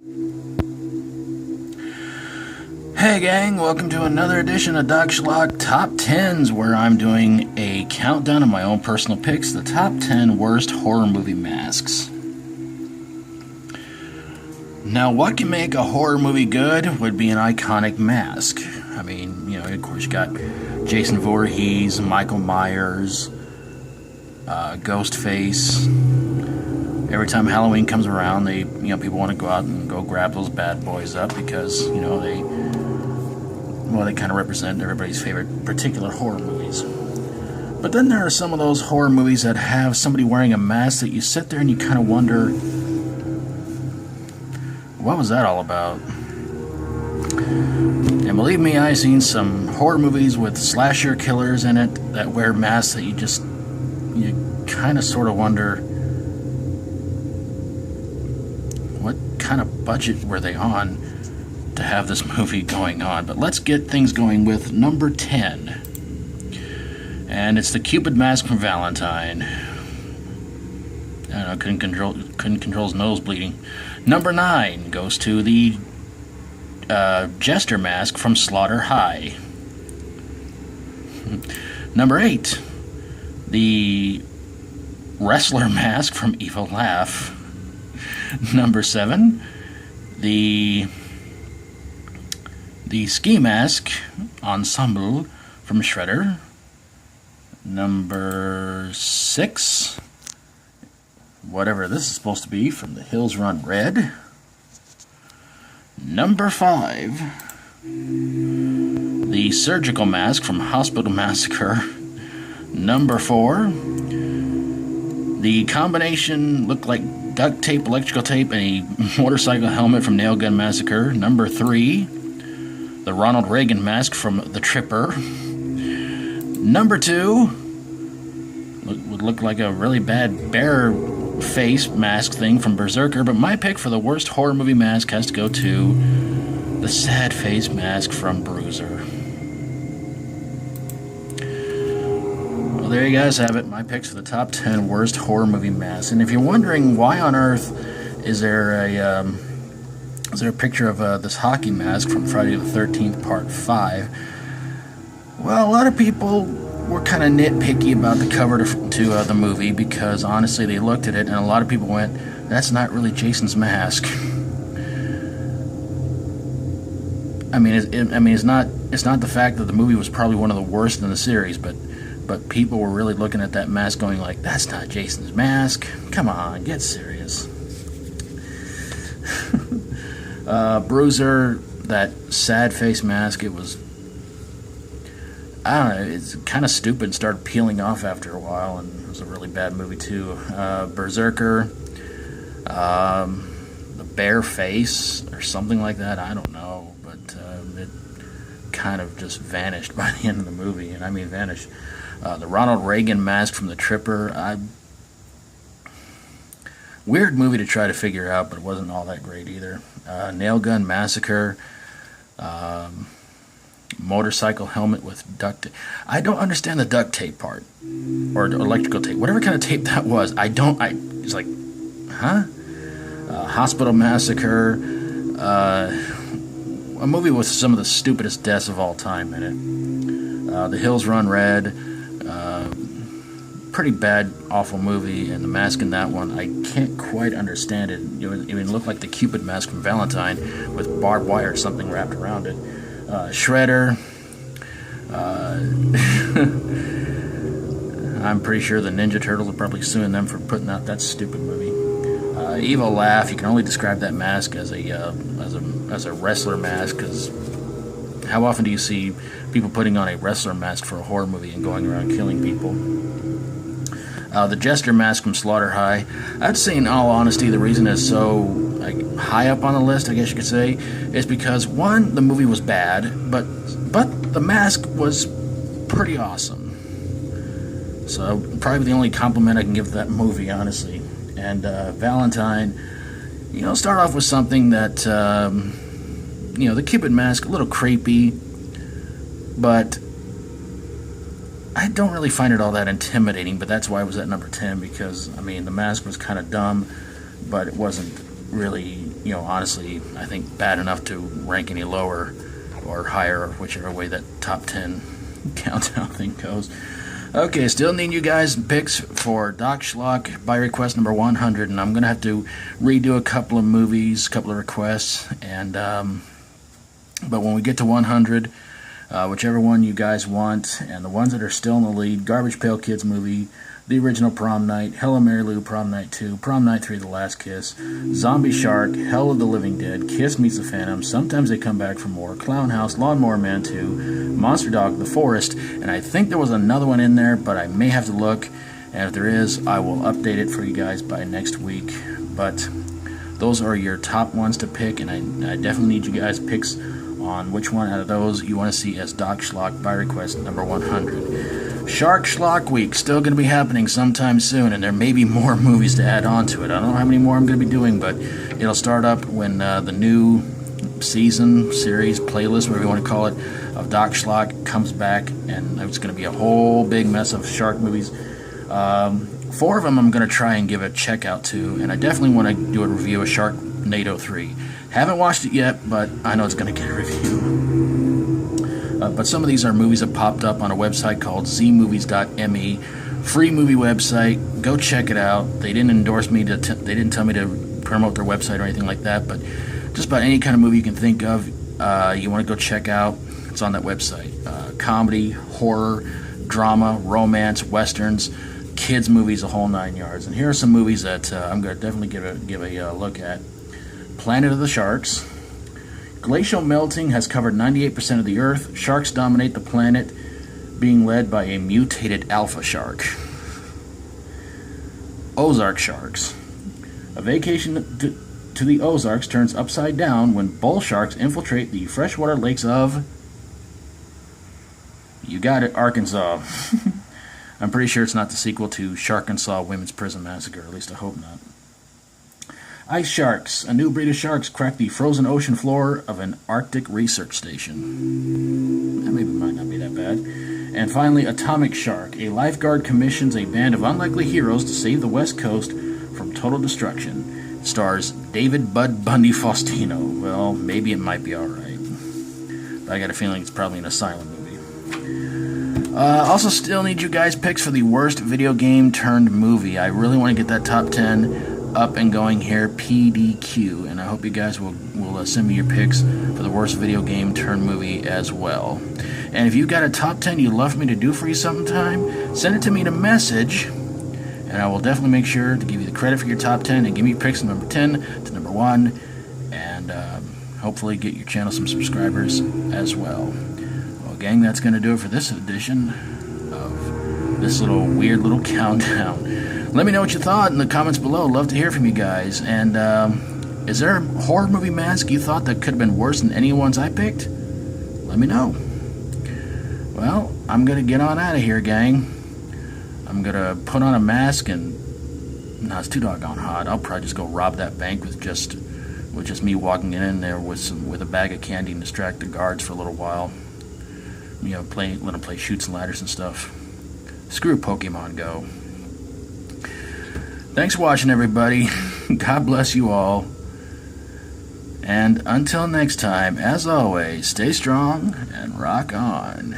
Hey gang, welcome to another edition of Doc Schlock Top 10s, where I'm doing a countdown of my own personal picks, the top 10 worst horror movie masks. Now, what can make a horror movie good would be an iconic mask. I mean, of course you got Jason Voorhees, Michael Myers, Ghostface. Every time Halloween comes around, people want to go out and go grab those bad boys up because, they kind of represent everybody's favorite particular horror movies. But then there are some of those horror movies that have somebody wearing a mask that you sit there and you kind of wonder, what was that all about? And believe me, I've seen some horror movies with slasher killers in it that wear masks that you kind of sort of wonder, what kind of budget were they on to have this movie going on? But let's get things going with number 10. And it's the Cupid mask from Valentine. I don't know, couldn't control his nose bleeding. Number 9 goes to the Jester mask from Slaughter High. Number 8, the Wrestler mask from Evil Laugh. Number 7, the Ski mask ensemble from Shredder. Number 6, whatever this is supposed to be, from The Hills Run Red. Number 5, the surgical mask from Hospital Massacre. Number 4, the combination looked like duct tape, electrical tape, and a motorcycle helmet from Nail Gun Massacre. Number 3, the Ronald Reagan mask from The Tripper. Number 2 would look like a really bad bear face mask thing from Berserker, but my pick for the worst horror movie mask has to go to the sad face mask from Bruiser. Well, there you guys have it, my picks for the top 10 worst horror movie masks. And if you're wondering why on earth is there a picture of this hockey mask from Friday the 13th Part 5, well, a lot of people were kind of nitpicky about the cover to the movie, because honestly they looked at it and a lot of people went, that's not really Jason's mask. I mean, it's not the fact that the movie was probably one of the worst in the series, but people were really looking at that mask going like, that's not Jason's mask. Come on, get serious. Bruiser, that sad face mask, it was, I don't know, it's kind of stupid and started peeling off after a while, and it was a really bad movie too. Berserker, the bear face or something like that, I don't know, but it kind of just vanished by the end of the movie, and I mean vanished. The Ronald Reagan mask from The Tripper, weird movie to try to figure out, but it wasn't all that great either. Nail Gun Massacre, motorcycle helmet with duct tape. I don't understand the duct tape part, or electrical tape, whatever kind of tape that was. It's like, huh? Hospital Massacre, a movie with some of the stupidest deaths of all time in it. The Hills Run Red, pretty bad, awful movie, and the mask in that one, I can't quite understand it. It looked like the Cupid mask from Valentine with barbed wire or something wrapped around it. Shredder. I'm pretty sure the Ninja Turtles are probably suing them for putting out that stupid movie. Evil Laugh. You can only describe that mask as a wrestler mask, because how often do you see people putting on a wrestler mask for a horror movie and going around killing people? The Jester mask from Slaughter High. I'd say, in all honesty, the reason it's so high up on the list, I guess you could say, is because, one, the movie was bad, but the mask was pretty awesome. So probably the only compliment I can give to that movie, honestly. And Valentine, start off with something that, the Cupid mask, a little creepy, but I don't really find it all that intimidating, but that's why I was at number 10, because, the mask was kind of dumb, but it wasn't really honestly, I think bad enough to rank any lower or higher, whichever way that top 10 countdown thing goes. Okay, still need you guys picks for Doc Schlock by request number 100, and I'm gonna have to redo a couple of movies, a couple of requests, and but when we get to 100, whichever one you guys want, and the ones that are still in the lead: Garbage Pail Kids movie, the original Prom Night, Hello Mary Lou, Prom Night 2, Prom Night 3, The Last Kiss, Zombie Shark, Hell of the Living Dead, Kiss Meets the Phantom, Sometimes They Come Back for More, Clown House, Lawnmower Man 2, Monster Dog, The Forest, and I think there was another one in there, but I may have to look, and if there is, I will update it for you guys by next week. But those are your top ones to pick, and I definitely need you guys' picks on which one out of those you want to see as Doc Schlock by request number 100. Shark Schlock Week, still going to be happening sometime soon, and there may be more movies to add on to it. I don't know how many more I'm going to be doing, but it'll start up when the new season, series, playlist, whatever you want to call it, of Doc Schlock comes back, and it's going to be a whole big mess of shark movies. 4 of them I'm going to try and give a check out to, and I definitely want to do a review of Sharknado 3. Haven't watched it yet, but I know it's going to get a review. But some of these are movies that popped up on a website called zmovies.me. Free movie website. Go check it out. They didn't endorse me. They didn't tell me to promote their website or anything like that. But just about any kind of movie you can think of, you want to go check out, it's on that website. Comedy, horror, drama, romance, westerns, kids movies, a whole 9 yards. And here are some movies that I'm going to definitely give a look at. Planet of the Sharks. Glacial melting has covered 98% of the Earth. Sharks dominate the planet, being led by a mutated alpha shark. Ozark Sharks. A vacation to the Ozarks turns upside down when bull sharks infiltrate the freshwater lakes of... You got it, Arkansas. I'm pretty sure it's not the sequel to Sharkansas Women's Prison Massacre, at least I hope not. Ice sharks. A new breed of sharks crack the frozen ocean floor of an Arctic research station. That maybe might not be that bad. And finally, Atomic Shark. A lifeguard commissions a band of unlikely heroes to save the West Coast from total destruction. It stars David Bud Bundy Faustino. Well, maybe it might be alright. But I got a feeling it's probably an asylum movie. Also still need you guys' picks for the worst video game turned movie. I really want to get that top 10 up and going here, PDQ, and I hope you guys will send me your picks for the worst video game turned movie as well. And if you've got a top 10 you'd love me to do for you sometime, send it to me in a message, and I will definitely make sure to give you the credit for your top 10 and give me picks from number 10 to number 1, and hopefully get your channel some subscribers as well. Well, gang, that's going to do it for this edition of this weird little countdown. Let me know what you thought in the comments below. Love to hear from you guys. And is there a horror movie mask you thought that could have been worse than any ones I picked? Let me know. Well, I'm going to get on out of here, gang. I'm going to put on a mask and... No, it's too doggone hot. I'll probably just go rob that bank with just me walking in there with a bag of candy and distract the guards for a little while. Let them play Chutes and Ladders and stuff. Screw Pokemon Go. Thanks for watching, everybody. God bless you all. And until next time, as always, stay strong and rock on.